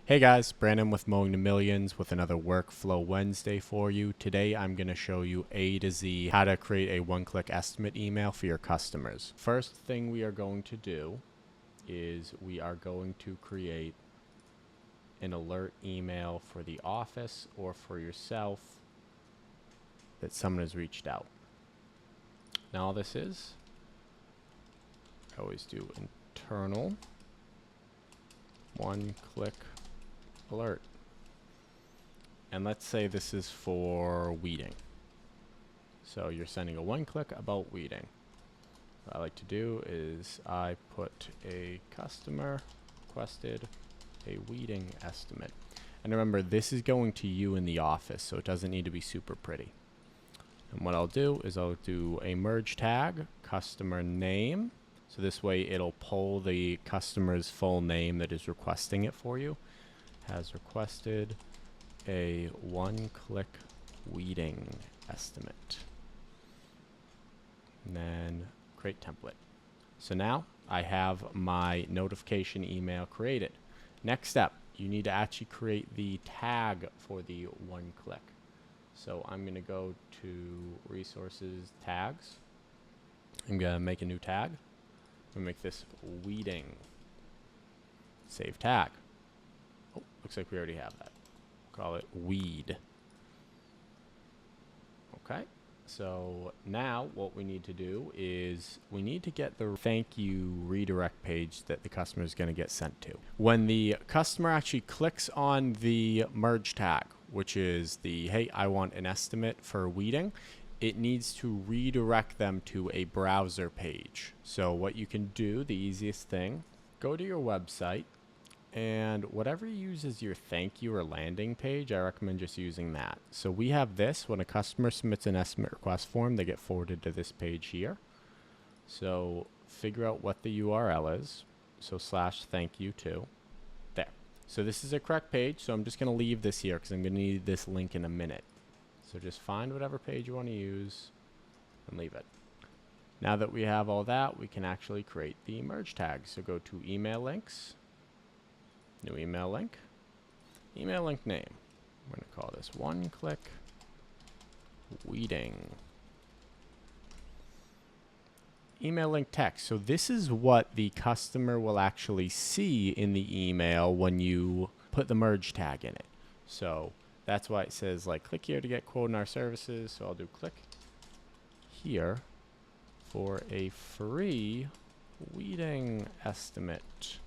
Hey guys, Brandon with Mowing to Millions with another Workflow Wednesday for you. Today I'm going to show you A to Z how to create a one-click estimate email for your customers. First thing we are going to do is we are going to create an alert email for the office or for yourself that someone has reached out. Now all this is, I always do internal one-click alert. And let's say this is for weeding. So you're sending a one-click about weeding. What I like to do is I put a customer requested a weeding estimate. And remember, this is going to you in the office, so it doesn't need to be super pretty. And what I'll do is I'll do a merge tag, customer name. So this way it'll pull the customer's full name that is requesting it for you. Has requested a one-click weeding estimate. And then create template. So now I have my notification email created. Next step, you need to actually create the tag for the one-click. So I'm going to go to resources tags. I'm going to make a new tag. I'm going to make this weeding. Save tag. Oh, looks like we already have that. Call it weed. Okay. So now what we need to do is we need to get the thank you redirect page that the customer is going to get sent to. When the customer actually clicks on the merge tag, which is the, hey, I want an estimate for weeding, it needs to redirect them to a browser page. So what you can do, the easiest thing, go to your website, and whatever you use as your thank you or landing page, I recommend just using that. So we have this. When a customer submits an estimate request form, they get forwarded to this page here. So figure out what the URL is. So /thankyou2. There. So this is a correct page. So I'm just going to leave this here because I'm going to need this link in a minute. So just find whatever page you want to use and leave it. Now that we have all that, we can actually create the merge tag. So go to email links. New email link. Email link name. We're going to call this one-click weeding. Email link text. So this is what the customer will actually see in the email when you put the merge tag in it. So that's why it says like click here to get quote on our services. So I'll do click here for a free weeding estimate.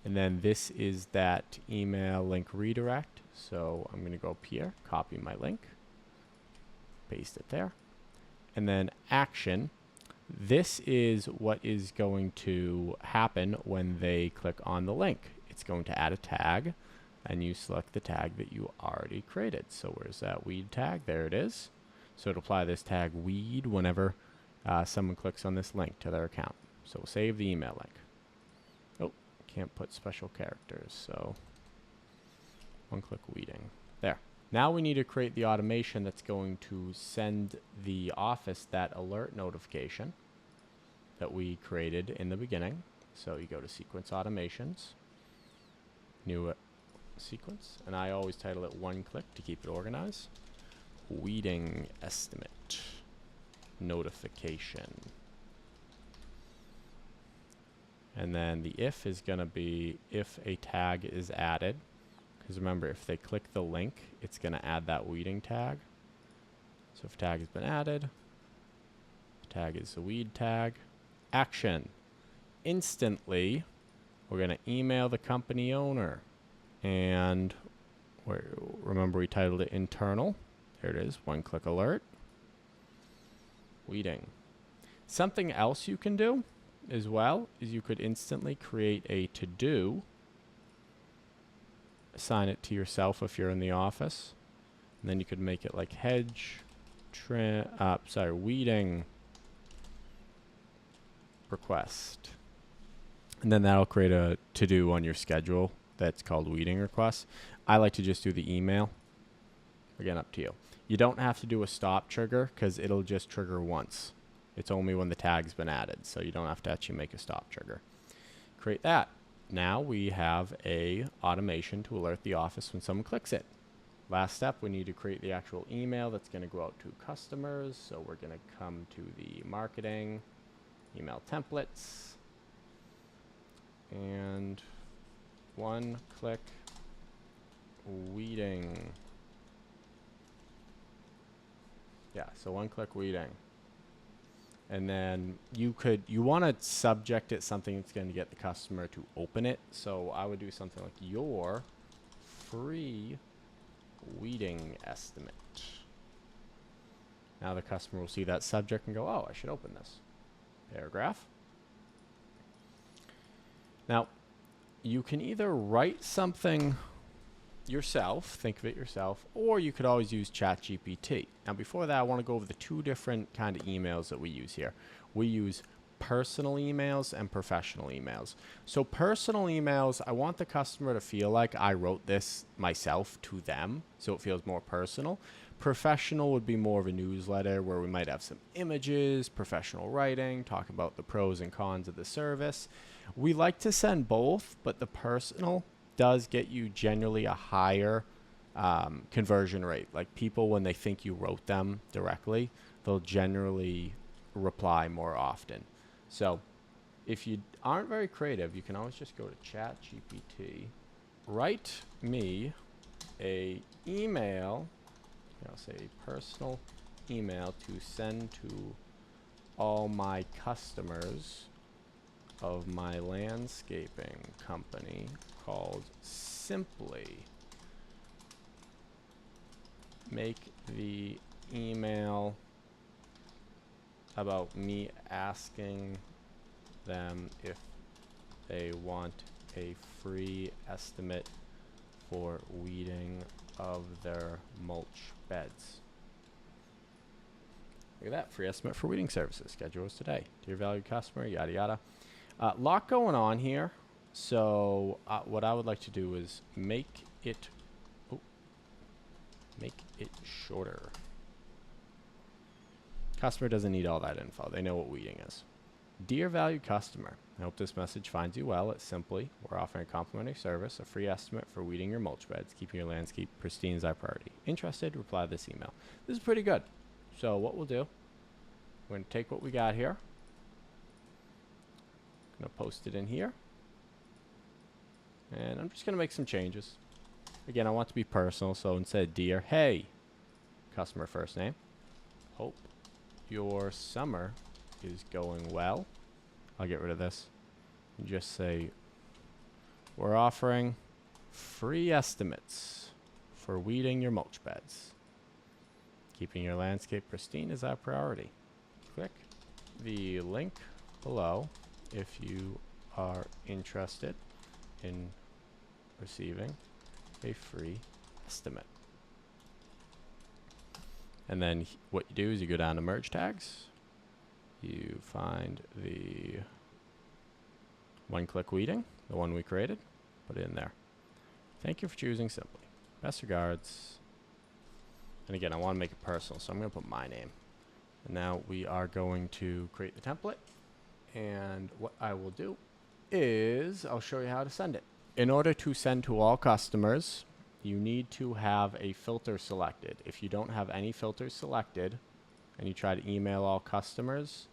And then this is that email link redirect. So I'm going to go up here, copy my link, paste it there. And then action. This is what is going to happen when they click on the link. It's going to add a tag, and you select the tag that you already created. So where's that weed tag? There it is. So it'll apply this tag weed whenever someone clicks on this link to their account. So we'll save the email link. Can't put special characters, so one-click weeding. There. Now we need to create the automation that's going to send the office that alert notification that we created in the beginning. So you go to sequence automations, new sequence, and I always title it one-click to keep it organized. Weeding estimate notification. And then the if is going to be if a tag is added. Because remember, if they click the link, it's going to add that weeding tag. So if tag has been added, tag is the weed tag. Action. Instantly, we're going to email the company owner. And remember, we titled it internal. There it is, one-click alert. Weeding. Something else you can do as well is you could instantly create a to-do, assign it to yourself if you're in the office, and then you could make it like weeding request, and then that'll create a to-do on your schedule that's called weeding request. I like to just do the email. Again, up to you. You don't have to do a stop trigger because it'll just trigger once. It's only when the tag's been added, so you don't have to actually make a stop trigger. Create that. now we have a automation to alert the office when someone clicks it. Last step, we need to create the actual email that's going to go out to customers. So we're going to come to the marketing, email templates, and one-click weeding. Yeah, so one-click weeding. And then you want to subject it something that's going to get the customer to open it. So I would do something like your free weeding estimate. Now the customer will see that subject and go, oh, I should open this. Paragraph. Now, you can either write something yourself, think of it yourself, or you could always use ChatGPT. Now, before that, I want to go over the two different kind of emails that we use here. We use personal emails and professional emails. So personal emails, I want the customer to feel like I wrote this myself to them, so it feels more personal. Professional would be more of a newsletter where we might have some images, professional writing, talk about the pros and cons of the service. We like to send both, but the personal does get you generally a higher conversion rate. Like people, when they think you wrote them directly, they'll generally reply more often. So if you aren't very creative, you can always just go to ChatGPT, write me a email, I'll say a personal email to send to all my customers of my landscaping company called Simply. Make the email about me asking them if they want a free estimate for weeding of their mulch beds. Look at that, free estimate for weeding services. Schedule is today. Dear valued customer, yada yada. Lot going on here. So what I would like to do is make it shorter. Customer doesn't need all that info. They know what weeding is. Dear valued customer, I hope this message finds you well. It's Simply. We're offering a complimentary service, a free estimate for weeding your mulch beds. Keeping your landscape pristine is our priority. Interested? Reply to this email. This is pretty good. So what we'll do, we're going to take what we got here. Going to post it in here. And I'm just going to make some changes. Again, I want to be personal, so instead of dear, hey, customer first name. Hope your summer is going well. I'll get rid of this. And just say, we're offering free estimates for weeding your mulch beds. Keeping your landscape pristine is our priority. Click the link below if you are interested in receiving a free estimate. And then what you do is you go down to merge tags. You find the one-click weeding, the one we created, put it in there. Thank you for choosing Simply. Best regards. And again, I want to make it personal, so I'm going to put my name. And now we are going to create the template. And what I will do is I'll show you how to send it. In order to send to all customers, you need to have a filter selected. If you don't have any filters selected and you try to email all customers,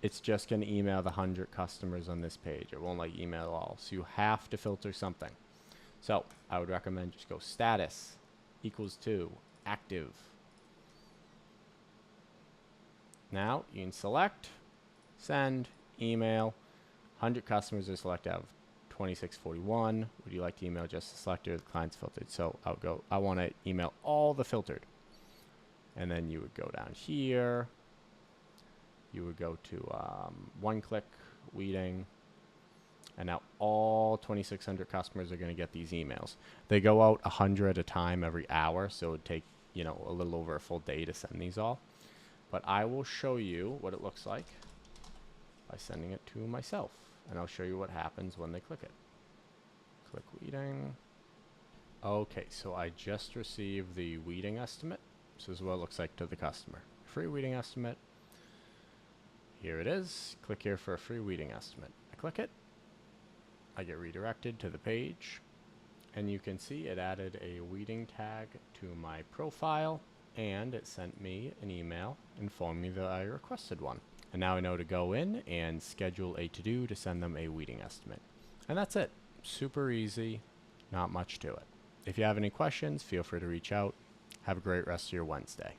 it's just going to email the 100 customers on this page. It won't let you email all. So you have to filter something. So I would recommend just go status equals to active. Now you can select, send, email. 100 customers are selected out of 2641. Would you like to email just the selector? The client's filtered. So I'll go, I want to email all the filtered. And then you would go down here. You would go to one-click weeding. And now all 2,600 customers are going to get these emails. They go out 100 at a time every hour, so it would take, you know, a little over a full day to send these all. But I will show you what it looks like by sending it to myself. And I'll show you what happens when they click it. Click weeding. Okay, so I just received the weeding estimate. This is what it looks like to the customer. Free weeding estimate. Here it is. Click here for a free weeding estimate. I click it. I get redirected to the page, and you can see it added a weeding tag to my profile, and it sent me an email informing me that I requested one. And now I know to go in and schedule a to-do to send them a weeding estimate. And that's it. Super easy, not much to it. If you have any questions, feel free to reach out. Have a great rest of your Wednesday.